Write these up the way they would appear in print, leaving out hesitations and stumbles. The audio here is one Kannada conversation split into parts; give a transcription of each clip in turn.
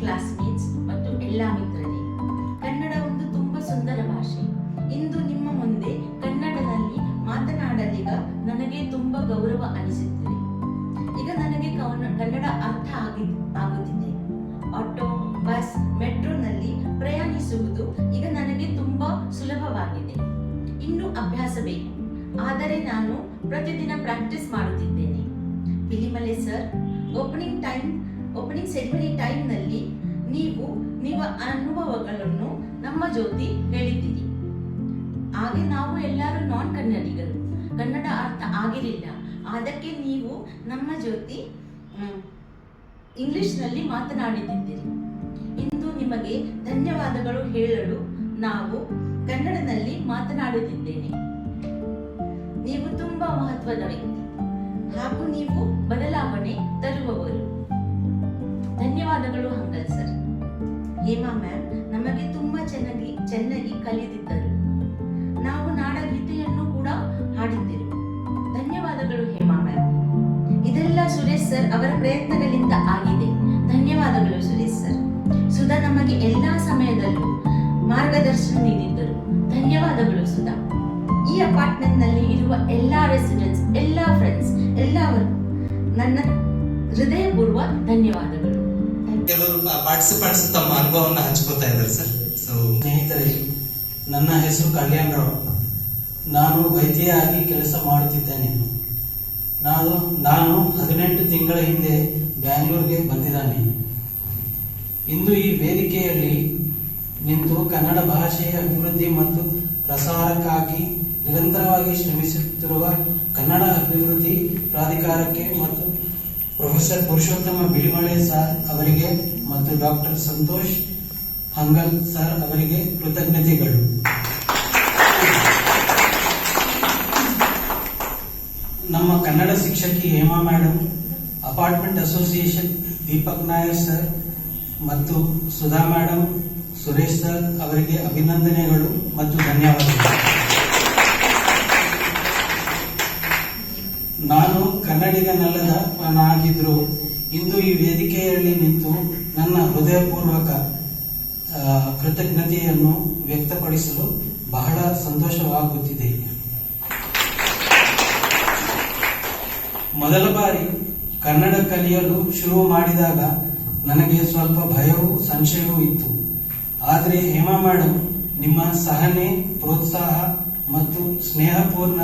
ಕ್ಲಾಸ್ಮೇಟ್ಸ್ ಮತ್ತು ಎಲ್ಲ ಮಿತ್ರರೇ, ಕನ್ನಡ ಒಂದು ತುಂಬ ಸುಂದರ ಭಾಷೆ. ಇಂದು ನಿಮ್ಮ ಮುಂದೆ ಕನ್ನಡದಲ್ಲಿ ಮಾತನಾಡಲಿಗ ನನಗೆ ತುಂಬ ಗೌರವ ಅನಿಸುತ್ತಿದೆ. ಈಗ ನನಗೆ ಕನ್ನಡ ಅರ್ಥ ಆಗುತ್ತಿದೆ. ಆಟೋ, ಬಸ್, ಮೆಟ್ರೋನಲ್ಲಿ ಪ್ರಯಾಣಿಸುವುದು ಈಗ ನನಗೆ ತುಂಬಾ ಸುಲಭವಾಗಿದೆ. ಇನ್ನು ಅಭ್ಯಾಸ ಬೇಕು, ಆದರೆ ನಾನು ಪ್ರತಿದಿನ ಪ್ರಾಕ್ಟೀಸ್ ಮಾಡುತ್ತಿದ್ದೇನೆ. ಪಿಲಿಮಲೆ ಸರ್, ಓಪನಿಂಗ್ ಸೆರೆಮನಿ ಟೈಮ್ನಲ್ಲಿ ನಿಮ್ಮ ಅನುಭವಗಳನ್ನು ನಮ್ಮ ಜೊತೆ ಹೇಳಿದ್ದೀರಿ. ಹಾಗೆ ನಾವು ಎಲ್ಲರೂ ನಾನ್ ಕನ್ನಡಿಗರು, ಕನ್ನಡ ಅರ್ಥ ಆಗಿರಲಿಲ್ಲ. ಅದಕ್ಕೆ ನೀವು ನಮ್ಮ ಜೊತೆ ಇಂಗ್ಲಿಷ್ನಲ್ಲಿ ಮಾತನಾಡುತ್ತಿದ್ದೀರಿ. ಇಂದು ನಿಮಗೆ ಧನ್ಯವಾದಗಳು ಹೇಳಲು ನಾವು ಕನ್ನಡದಲ್ಲಿ ಮಾತನಾಡುತ್ತಿದ್ದೇನೆ. ನೀವು ತುಂಬಾ ಮಹತ್ವದ ವ್ಯಕ್ತಿ ಹಾಗೂ ನೀವು ಬದಲಾವಣೆ ತರುವವರು. ಧನ್ಯವಾದಗಳು ಹಂಗಲ್ ಸರ್. ಹೇಮಾ ಮ್ಯಾಮ್ ನಮಗೆ ತುಂಬಾ ಚೆನ್ನಾಗಿ ಕಲಿತಿದ್ದರು. ನಾವು ನಾಡಗೀತೆಯನ್ನು ಕೂಡ ಹಾಡಿದ್ದೆವು. ಧನ್ಯವಾದಗಳು ಹೇಮಾ ಮ್ಯಾಮ್. ಇದೆಲ್ಲ ಸುರೇಶ್ ಸರ್ ಅವರ ಪ್ರಯತ್ನಗಳಿಂದ ಆಗಿದೆ. ಧನ್ಯವಾದಗಳು ಸುರೇಶ್ ಸರ್. ಸುಧಾ ನಮಗೆ ಎಲ್ಲಾ ಸಮಯದಲ್ಲೂ ಮಾರ್ಗದರ್ಶನ ನೀಡಿದ್ದರು. ಧನ್ಯವಾದಗಳು ಸುಧಾ. ಈ ಅಪಾರ್ಟ್ಮೆಂಟ್ ನಲ್ಲಿ ಇರುವ ಎಲ್ಲಾ ರೆಸಿಡೆಂಟ್ಸ್, ಎಲ್ಲಾ ಫ್ರೆಂಡ್ಸ್, ಎಲ್ಲರೂ ನನ್ನ ಹೃದಯಪೂರ್ವ ಧನ್ಯವಾದಗಳು. ಕೆಲವರು ಪಾರ್ಟಿಸಿಪೆಂಟ್ಸ್ ತಮ್ಮ ಅನುಭವವನ್ನು ಹಂಚ್ಕೊತಾ ಇದ್ದಾರೆ ಸರ್. ಸ್ನೇಹಿತರೆ, ನನ್ನ ಹೆಸರು ಕಲ್ಯಾಣ್ ರಾವ್. ನಾನು ವೈದ್ಯರಾಗಿ ಕೆಲಸ ಮಾಡುತ್ತಿದ್ದೇನೆ. ನಾನು 18 ತಿಂಗಳ ಹಿಂದೆ ಬ್ಯಾಂಗ್ಳೂರಿಗೆ ಬಂದಿದ್ದಾನೆ. ಇಂದು ಈ ವೇದಿಕೆಯಲ್ಲಿ ನಿಂತು ಕನ್ನಡ ಭಾಷೆಯ ಅಭಿವೃದ್ಧಿ ಮತ್ತು ಪ್ರಸಾರಕ್ಕಾಗಿ ನಿರಂತರವಾಗಿ ಶ್ರಮಿಸುತ್ತಿರುವ ಕನ್ನಡ ಅಭಿವೃದ್ಧಿ ಪ್ರಾಧಿಕಾರಕ್ಕೆ ಮತ್ತು ಪ್ರೊಫೆಸರ್ ಪುರುಷೋತ್ತಮ ಬಿಳಿಮಳೆ ಸರ್ ಅವರಿಗೆ ಮತ್ತು ಡಾಕ್ಟರ್ ಸಂತೋಷ್ ಹಂಗಲ್ ಸರ್ ಅವರಿಗೆ ಕೃತಜ್ಞತೆಗಳು. ನಮ್ಮ ಕನ್ನಡ ಶಿಕ್ಷಕಿ Hema madam, apartment association Deepak Nair sir ಮತ್ತು ಸುಧಾ ಮೇಡಮ್, ಸುರೇಶ್ ಸರ್ ಅವರಿಗೆ ಅಭಿನಂದನೆಗಳು ಮತ್ತು ಧನ್ಯವಾದಗಳು. ನಾನು ಕನ್ನಡಿಗನಲ್ಲದವನಾಗಿದ್ರು ಇಂದು ಈ ವೇದಿಕೆಯಲ್ಲಿ ನಿಂತು ನನ್ನ ಹೃದಯಪೂರ್ವಕ ಕೃತಜ್ಞತೆಯನ್ನು ವ್ಯಕ್ತಪಡಿಸಲು ಬಹಳ ಸಂತೋಷವಾಗುತ್ತಿದೆ. ಮೊದಲ ಬಾರಿ ಕನ್ನಡ ಕಲಿಯಲು ಶುರು ಮಾಡಿದಾಗ ನನಗೆ ಸ್ವಲ್ಪ ಭಯವೂ ಸಂಶಯವೂ ಇತ್ತು. ಆದರೆ ಹೇಮಾ ಮೇಡಮ್ ನಿಮ್ಮ ಸಹನೆ, ಪ್ರೋತ್ಸಾಹ ಮತ್ತು ಸ್ನೇಹಪೂರ್ಣ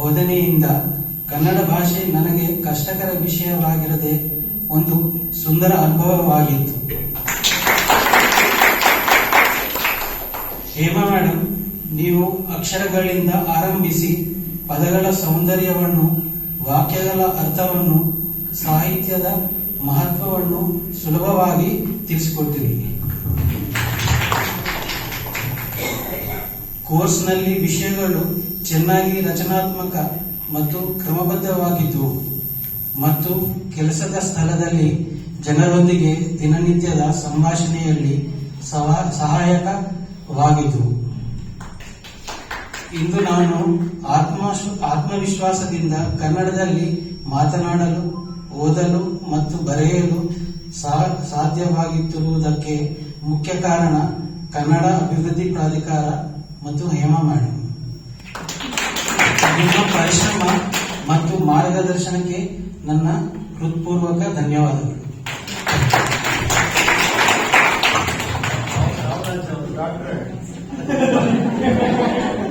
ಬೋಧನೆಯಿಂದ ಕನ್ನಡ ಭಾಷೆ ನನಗೆ ಕಷ್ಟಕರ ವಿಷಯವಾಗಿರದೆ ಒಂದು ಸುಂದರ ಅನುಭವವಾಗಿತ್ತು. ಹೇಮಾ ಮೇಡಮ್, ನೀವು ಅಕ್ಷರಗಳಿಂದ ಆರಂಭಿಸಿ ಪದಗಳ ಸೌಂದರ್ಯವನ್ನು, ವಾಕ್ಯಗಳ ಅರ್ಥವನ್ನು, ಸಾಹಿತ್ಯದ ಮಹತ್ವವನ್ನು ಸುಲಭವಾಗಿ ತಿಳಿಸಿಕೊಟ್ಟಿರಿ. ಕೋರ್ಸ್ನಲ್ಲಿ ವಿಷಯಗಳು ಚೆನ್ನಾಗಿ ರಚನಾತ್ಮಕ ಮತ್ತು ಕ್ರಮಬದ್ಧವಾಗಿದ್ದವು ಮತ್ತು ಕೆಲಸದ ಸ್ಥಳದಲ್ಲಿ ಜನರೊಂದಿಗೆ ದಿನನಿತ್ಯದ ಸಂಭಾಷಣೆಯಲ್ಲಿ ಸಹಾಯಕವಾಗಿದ್ದವು. ಇಂದು ನಾನು ಆತ್ಮವಿಶ್ವಾಸದಿಂದ ಕನ್ನಡದಲ್ಲಿ ಮಾತನಾಡಲು, ಓದಲು ಮತ್ತು ಬರೆಯಲು ಸಾಧ್ಯವಾಗಿತ್ತಿರುವುದಕ್ಕೆ ಮುಖ್ಯ ಕಾರಣ ಕನ್ನಡ ಅಭಿವೃದ್ಧಿ ಪ್ರಾಧಿಕಾರ ಮತ್ತು ಹೇಮಾ ಮೇಡಮ್. ನಿಮ್ಮ ಪರಿಶ್ರಮ ಮತ್ತು ಮಾರ್ಗದರ್ಶನಕ್ಕೆ ನನ್ನ ಹೃತ್ಪೂರ್ವಕ ಧನ್ಯವಾದಗಳು.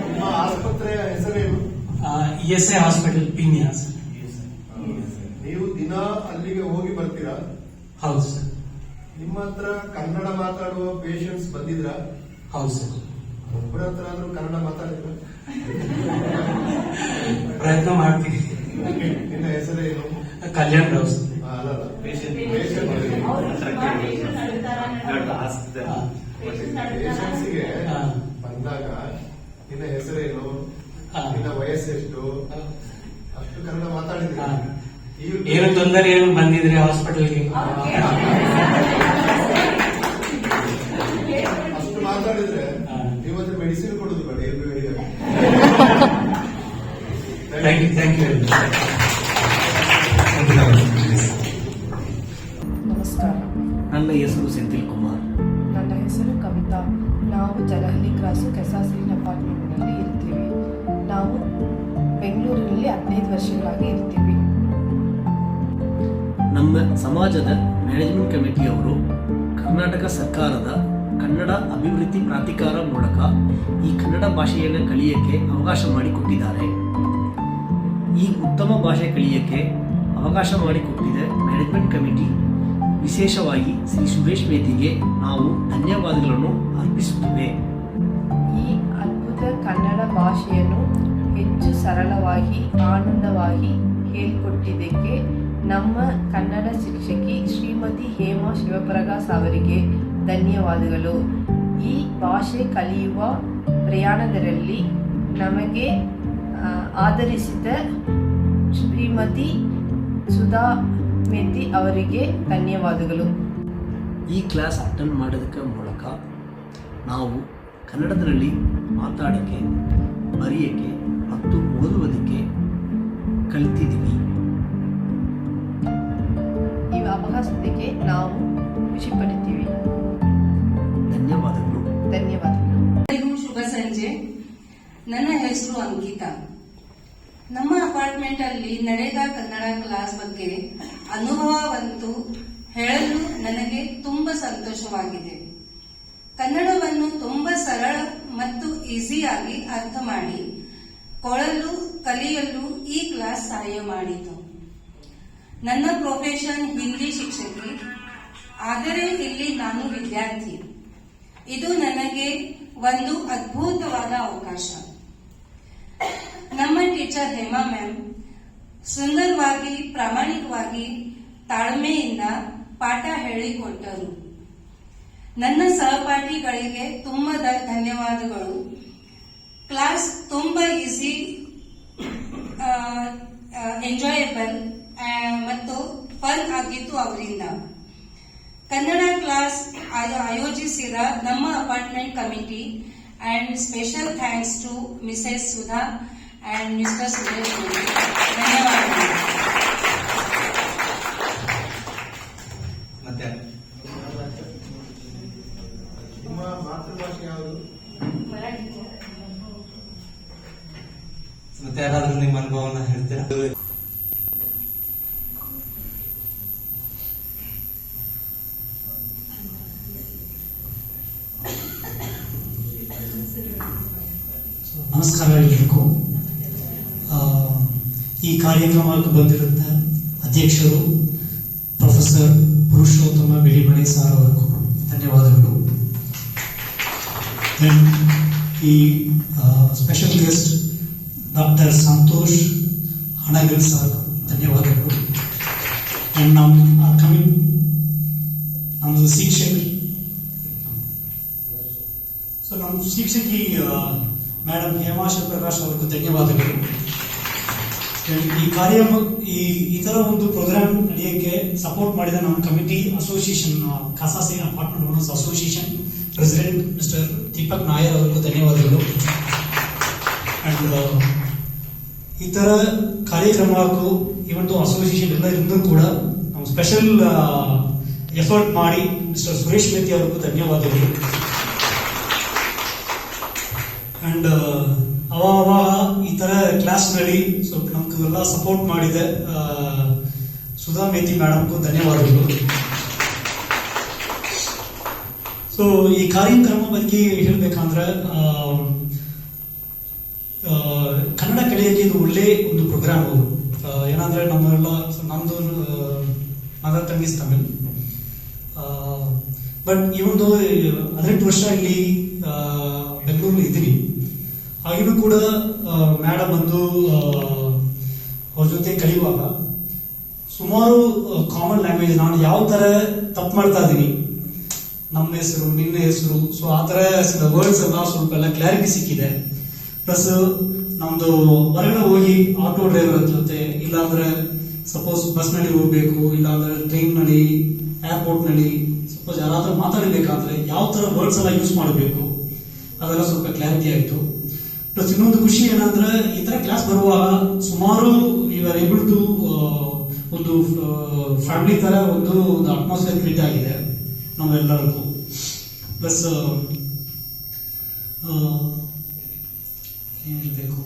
ನಿಮ್ಮ ಆಸ್ಪತ್ರೆಯ ಹೆಸರೇನು? ESI hospital, Peenya. ನೀವು ದಿನ ಅಲ್ಲಿಗೆ ಹೋಗಿ ಬರ್ತೀರಾ? ಹೌದು ಸರ್. ನಿಮ್ಮ ಹತ್ರ ಕನ್ನಡ ಮಾತಾಡುವ ಪೇಷಂಟ್ಸ್ ಬಂದಿದ್ರಾ? ಹೌದು ಸರ್. ಒಬ್ಬರ ಹತ್ರ ಆದ್ರೂ ಕನ್ನಡ ಮಾತಾಡಿದ್ರ? ಪ್ರಯತ್ನ ಮಾಡ್ತೀನಿ. ನಿನ್ನ ಹೆಸರೇನು? ಕಲ್ಯಾಣ್ ರಾವ್ ಸರ್. ಅಲ್ಲಲ್ಲ, ಪೇಷಂಟ್ಸ್ಗೆ ಬಂದಾಗ ನಿನ್ನ ಹೆಸರೇನು, ನಿನ್ನ ವಯಸ್ಸೆಷ್ಟು, ಅಷ್ಟು ಕನ್ನಡ ಮಾತಾಡಿದ್ರೆ ಏನು ತೊಂದರೆ ಏನು ಬಂದಿದ್ರೆ ಹಾಸ್ಪಿಟಲ್ಗೆ ಅಷ್ಟು ಮಾತಾಡಿದ್ರೆ ಇವತ್ತು ಮೆಡಿಸಿನ್ ಕೊಡುದು ಬೇಡ. Thank you. ನಮಸ್ಕಾರ. ನನ್ನ ಹೆಸರು ಸೆಂಥಿಲ್ ಕುಮಾರ್. ನನ್ನ ಹೆಸರು ಕವಿತಾ. ನಾವು ಜಲಹಳ್ಳಿ ಕ್ರಾಸು ಕೆಸಾಸ್ಲಿನ್ ಅಪಾರ್ಟ್ಮೆಂಟ್ನಲ್ಲಿ ಇರ್ತೀವಿ. ನಾವು ಬೆಂಗಳೂರಿನಲ್ಲಿ 15 ವರ್ಷಗಳಾಗಿ ಇರ್ತೀವಿ. ನಮ್ಮ ಸಮಾಜದ ಮ್ಯಾನೇಜ್ಮೆಂಟ್ ಕಮಿಟಿಯವರು ಕರ್ನಾಟಕ ಸರ್ಕಾರದ ಕನ್ನಡ ಅಭಿವೃದ್ಧಿ ಪ್ರಾಧಿಕಾರ ಮೂಲಕ ಈ ಕನ್ನಡ ಭಾಷೆಯನ್ನು ಕಲಿಯಕ್ಕೆ ಅವಕಾಶ ಮಾಡಿಕೊಟ್ಟಿದ್ದಾರೆ. ಈ ಉತ್ತಮ ಭಾಷೆ ಕಲಿಯಕ್ಕೆ ಅವಕಾಶ ಮಾಡಿಕೊಟ್ಟಿದ ಮ್ಯಾನೇಜ್ಮೆಂಟ್ ಕಮಿಟಿ, ವಿಶೇಷವಾಗಿ ಶ್ರೀ ಸುರೇಶ್ ಮೇತಿಗೆ ನಾವು ಧನ್ಯವಾದಗಳನ್ನು ಅರ್ಪಿಸುತ್ತೇವೆ. ಈ ಅದ್ಭುತ ಕನ್ನಡ ಭಾಷೆಯನ್ನು ಹೆಚ್ಚು ಸರಳವಾಗಿ ಆನಂದವಾಗಿ ಹೇಳಿಕೊಟ್ಟಿದ್ದಕ್ಕೆ ನಮ್ಮ ಕನ್ನಡ ಶಿಕ್ಷಕಿ ಶ್ರೀಮತಿ ಹೇಮಾ ಶಿವಪ್ರಕಾಶ್ ಅವರಿಗೆ ಧನ್ಯವಾದಗಳು. ಈ ಭಾಷೆ ಕಲಿಯುವ ಪ್ರಯಾಣದಲ್ಲಿ ನಮಗೆ ಆಧರಿಸಿದ ಶ್ರೀಮತಿ ಸುಧಾ ಮೇತಿ ಅವರಿಗೆ ಧನ್ಯವಾದಗಳು. ಈ ಕ್ಲಾಸ್ ಅಟೆಂಡ್ ಮಾಡೋದಕ್ಕೆ ಮೂಲಕ ನಾವು ಕನ್ನಡದಲ್ಲಿ ಮಾತಾಡೋಕ್ಕೆ, ಬರೆಯೋಕ್ಕೆ ಮತ್ತು ಓದುವುದಕ್ಕೆ ಕಲಿತಿದ್ದೀವಿ. ಈ ಅವಕಾಶಕ್ಕೆ ನಾವು ಖುಷಿ ಪಡುತ್ತೀವಿ. ಧನ್ಯವಾದಗಳು. ಧನ್ಯವಾದಗಳು. ಶುಭ ಸಂಜೆ. ನನ್ನ ಹೆಸರು ಅಂಕಿತಾ. ನಮ್ಮ ಅಪಾರ್ಟ್ಮೆಂಟ್ ಅಲ್ಲಿ ನಡೆದ ಕನ್ನಡ ಕ್ಲಾಸ್ ಬಗ್ಗೆ ಅನುಭವವಂತೂ ಹೇಳಲು ನನಗೆ ತುಂಬಾ ಸಂತೋಷವಾಗಿದೆ. ಕನ್ನಡವನ್ನು ತುಂಬಾ ಸರಳ ಮತ್ತು ಈಸಿಯಾಗಿ ಅರ್ಥ ಮಾಡಿ ಕಲಿಯಲು ಈ ಕ್ಲಾಸ್ ಸಹಾಯ ಮಾಡಿತು. ನನ್ನ ಪ್ರೊಫೆಷನ್ ಹಿಂದಿ ಶಿಕ್ಷಕಿ, ಆದರೆ ಇಲ್ಲಿ ನಾನು ವಿದ್ಯಾರ್ಥಿ. ಇದು ನನಗೆ ಒಂದು ಅದ್ಭುತವಾದ ಅವಕಾಶ. ನಮ್ಮ ಟೀಚರ್ ಹೇಮಾ ಮ್ಯಾಮ್ ಸುಂದರವಾಗಿ, ಪ್ರಾಮಾಣಿಕವಾಗಿ, ತಾಳ್ಮೆಯಿಂದ ಪಾಠ ಹೇಳಿಕೊಟ್ಟರು. ನನ್ನ ಸಹಪಾಠಿಗಳಿಗೆ ತುಂಬಾ ಧನ್ಯವಾದಗಳು. ಕ್ಲಾಸ್ ತುಂಬಾ ಈಸಿ, ಎಂಜಾಯಬಲ್ ಮತ್ತು ಫನ್ ಆಗಿತ್ತು ಅವರಿಂದ. ಕನ್ನಡ ಕ್ಲಾಸ್ ಆಯೋಜಿಸಿದ ನಮ್ಮ apartment committee and special thanks to Mrs Sudha and Mister Suresh. ಧನ್ಯವಾದಗಳು. ಮತ್ತೆ ನಿಮ್ಮ ಮಾತೃಭಾಷೆ ಯಾವುದು? ಮತ್ತೆ ಯಾರಾದ್ರೂ ನಿಮ್ಮ ಅನುಭವನ ಹೇಳ್ತೀರಾ? ನಮಸ್ಕಾರ ಎಲ್ಲರಿಗೂ. ಈ ಕಾರ್ಯಕ್ರಮಕ್ಕೆ ಬಂದಿರುತ್ತ ಅಧ್ಯಕ್ಷರು ಪ್ರೊಫೆಸರ್ ಪುರುಷೋತ್ತಮ ಬೆಳಿಮಣಿ ಸಾರ್ ಅವರಿಗೂ ಧನ್ಯವಾದಗಳು. ಈ special guest doctor Santosh Hangal sir ಧನ್ಯವಾದಗಳು. ನಮ್ಮದು ಶಿಕ್ಷಕಿ ಮೇಡಮ್ ಹೇಮಾ ಶಿವಪ್ರಕಾಶ್ ಅವರಿಗೂ ಧನ್ಯವಾದಗಳು. ಈ ತರ ಒಂದು ಪ್ರೋಗ್ರಾಮ್ ನಡೆಯಕ್ಕೆ ಸಪೋರ್ಟ್ ಮಾಡಿದ ನಮ್ಮ ಕಮಿಟಿ ಅಸೋಸಿಯೇಷನ್, ಕೆಸಾಸ್ಲಿನ್ apartment owners association president mister Deepak Nair ಅವರಿಗೂ ಧನ್ಯವಾದಗಳು. ಅಂಡ್ ಈ ತರ ಕಾರ್ಯಕ್ರಮಕ್ಕೂ ಈ ಒಂದು ಅಸೋಸಿಯೇಷನ್ ಎಲ್ಲರಿಂದೂ ಕೂಡ ನಾವು ಸ್ಪೆಷಲ್ ಎಫರ್ಟ್ ಮಾಡಿ ಮಿಸ್ಟರ್ ಸುರೇಶ್ ಮೇತಿ ಅವರಿಗೂ ಧನ್ಯವಾದಗಳು. ಅಂಡ್ ಅವಾಗ ಈ ತರ ಕ್ಲಾಸ್ ನಲ್ಲಿ ಸ್ವಲ್ಪ ನಮ್ಗೆಲ್ಲ ಸಪೋರ್ಟ್ ಮಾಡಿದೆ ಸುಧಾ ಮೇತಿ ಮೇಡಮ್ಗೂ ಧನ್ಯವಾದಗಳು. ಸೊ ಈ ಕಾರ್ಯಕ್ರಮ ಬಗ್ಗೆ ಹೇಳ್ಬೇಕಂದ್ರೆ ಕನ್ನಡ ಕಲಿಯಕ್ಕೆ ಇದು ಒಳ್ಳೆ ಒಂದು ಪ್ರೋಗ್ರಾಮ್. ಏನಂದ್ರೆ ನಮ್ದು mother tongue is Tamil. But ಈ ಒಂದು 18 ವರ್ಷ ಇಲ್ಲಿ ಬೆಂಗಳೂರಲ್ಲಿ ಇದ್ದೀವಿ. ಆಗಿನೂ ಕೂಡ ಮೇಡಮ್ ಬಂದು ಅವ್ರ ಜೊತೆ ಕಲಿಯುವಾಗ ಸುಮಾರು ಕಾಮನ್ ಲ್ಯಾಂಗ್ವೇಜ್, ನಾನು ಯಾವ ತರ ತಪ್ಪು ಮಾಡ್ತಾ ಇದ್ದೀನಿ, ನಮ್ಮ ಹೆಸರು, ನಿನ್ನ ಹೆಸರು, ಸೊ ಆ ತರ ವರ್ಡ್ಸ್ ಎಲ್ಲ ಸ್ವಲ್ಪ ಎಲ್ಲ ಕ್ಲಾರಿಟಿ ಸಿಕ್ಕಿದೆ. ಪ್ಲಸ್ ನಮ್ದು ಹೊರಗಡೆ ಹೋಗಿ ಆಟೋ ಡ್ರೈವರ್ ಜೊತೆ, ಇಲ್ಲಾಂದ್ರೆ ಸಪೋಸ್ ಬಸ್ ನಲ್ಲಿ ಹೋಗ್ಬೇಕು, ಇಲ್ಲಾಂದ್ರೆ ಟ್ರೈನ್ ನಲ್ಲಿ, ಏರ್ಪೋರ್ಟ್ ನಲ್ಲಿ ಸಪೋಸ್ ಯಾರಾದ್ರೂ ಮಾತಾಡಬೇಕಾದ್ರೆ ಯಾವ ತರ ವರ್ಡ್ಸ್ ಎಲ್ಲ ಯೂಸ್ ಮಾಡಬೇಕು ಅದೆಲ್ಲ ಸ್ವಲ್ಪ ಕ್ಲಾರಿಟಿ ಆಯ್ತು. ಪ್ಲಸ್ ಇನ್ನೊಂದು ಖುಷಿ ಏನಂದ್ರೆ ಈ ತರ ಕ್ಲಾಸ್ ಬರುವಾಗ ಸುಮಾರು ವಿ ಆರ್ ಏಬಲ್ ಟು ಒಂದು ಫ್ಯಾಮಿಲಿ ತರ ಒಂದು ಅಟ್ಮಾಸ್ಫಿಯರ್ ಕ್ರಿಯೇಟ್ ಆಗಿದೆ. ನಮ್ಮೆಲ್ಲರಿಗೂ. ಪ್ಲಸ್ ಏನಿರಬೇಕು,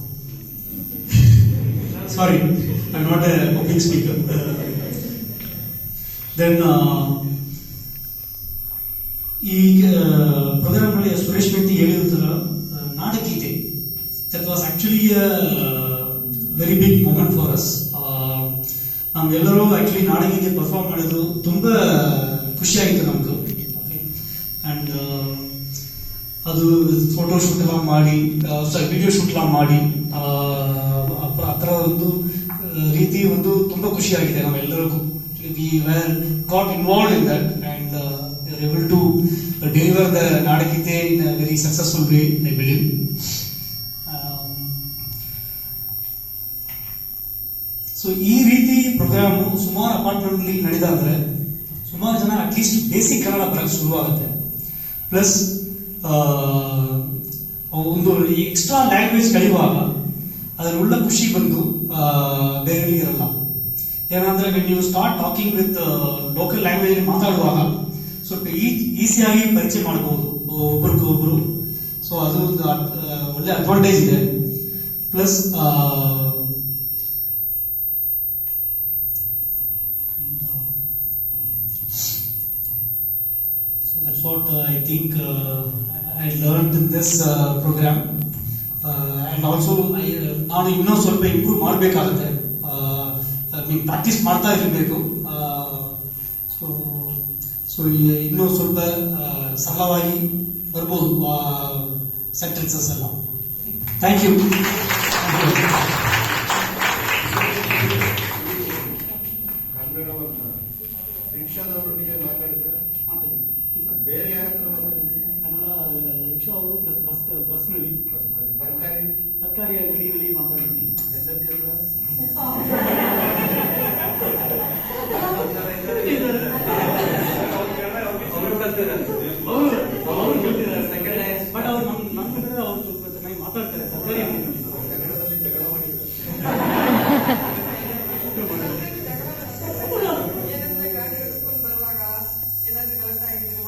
sorry I am not a public speaker. Then ಈ ಪ್ರೋಗ್ರಾಮ್ನಲ್ಲಿ ಸುರೇಶ್ ವ್ಯಕ್ತಿ ಹೇಳಿರೋ ಥರ ನಾಡಗೀತೆ, that was actually very big moment for us. ನಮ್ಗೆಲ್ಲರೂ ಆಕ್ಚುಲಿ ನಾಡಗೀತೆ ಪರ್ಫಾರ್ಮ್ ಮಾಡಿದ್ರು ತುಂಬ ಖುಷಿಯಾಗಿತ್ತು ನಮ್ದು. ಆ್ಯಂಡ್ ಅದು ಫೋಟೋ ಶೂಟ್ ಎಲ್ಲ ಮಾಡಿ, ವಿಡಿಯೋ ಶೂಟ್ ಎಲ್ಲ ಮಾಡಿ, ಆ ಥರ ಒಂದು ರೀತಿ ಒಂದು ತುಂಬ ಖುಷಿಯಾಗಿದೆ ನಾವೆಲ್ಲರಿಗೂ. We were got involve in that and able to deliver the Nadagite in a very successful way, I believe. So ಈ ರೀತಿ ಪ್ರೋಗ್ರಾಮ್ ಸುಮಾರು ಅಪಾರ್ಟ್ಮೆಂಟ್ ಅಲ್ಲಿ ನಡೆದ ಅಂದ್ರೆ ಸುಮಾರು ಜನ ಅಟ್ಲೀಸ್ಟ್ ಬೇಸಿಕ್ ಕನ್ನಡ ಬರಕ್ಕೆ ಶುರುವಾಗುತ್ತೆ. ಪ್ಲಸ್ ಒಂದು ಎಕ್ಸ್ಟ್ರಾ ಲ್ಯಾಂಗ್ವೇಜ್ ಕಲಿಯುವಾಗ ಅದರೊಳ್ಳ ಖುಷಿ ಬಂದು ಬೇರೆ ಇರಲ್ಲ. ಏನಂದ್ರೆ when you start talking with local language ಮಾತಾಡುವಾಗ ಸ್ವಲ್ಪ ಈಸಿಯಾಗಿ ಪರಿಚಯ ಮಾಡಬಹುದು ಒಬ್ರಿಗೊಬ್ರು. ಸೊ ಅದು ಒಂದು ಒಳ್ಳೆ ಅಡ್ವಾಂಟೇಜ್ ಇದೆ. Plus so that's what I think I learned in this program. And also ನಾನು ಇನ್ನೂ ಸ್ವಲ್ಪ ಇಂಪ್ರೂವ್ ಮಾಡಬೇಕಾಗುತ್ತೆ, ನೀವು ಪ್ರಾಕ್ಟೀಸ್ ಮಾಡ್ತಾ ಇರಬೇಕು. ಸೊ ಇನ್ನೂ ಸ್ವಲ್ಪ ಸರಳವಾಗಿ ಬರ್ಬೋದು ಸೆಂಟೆನ್ಸಸ್ ಎಲ್ಲ. Thank you. ಕನ್ನಡವನ್ನ ರಿಕ್ಷಾದವರೊಟ್ಟಿಗೆ ಮಾತಾಡಿದ್ರೆ ಬೇರೆ ಯಾರ ಹತ್ರ ಮಾತಾಡಿದ್ರಿ? ಕನ್ನಡ ರಿಕ್ಷಾ ಅವರು ಪ್ಲಸ್ ಬಸ್ನಲ್ಲಿ ತರಕಾರಿ ಅಂಗಡಿಯಲ್ಲಿ ಮಾತಾಡಿದ್ವಿ. ಎಸ್ಎಲ್ಸಿ ಹತ್ರ ಬಟ್ ಅವ್ರು ನಮ್ಮ ಕಡೆ ಅವ್ರು ಸ್ವಲ್ಪ ಚೆನ್ನಾಗಿ ಮಾತಾಡ್ತಾರೆ. ತರಕಾರಿ ಅಂಗಡಿಯಲ್ಲಿ ಕನ್ನಡದಲ್ಲಿ ಜಗಳ ಮಾಡಿದ್ರು. ಗಾಡಿ ಹಿಡ್ಕೊಂಡು ಬರುವಾಗ ಏನಾದ್ರು ಕಲೆಕ್ಟ್ ಆಗಿದ್ರೆ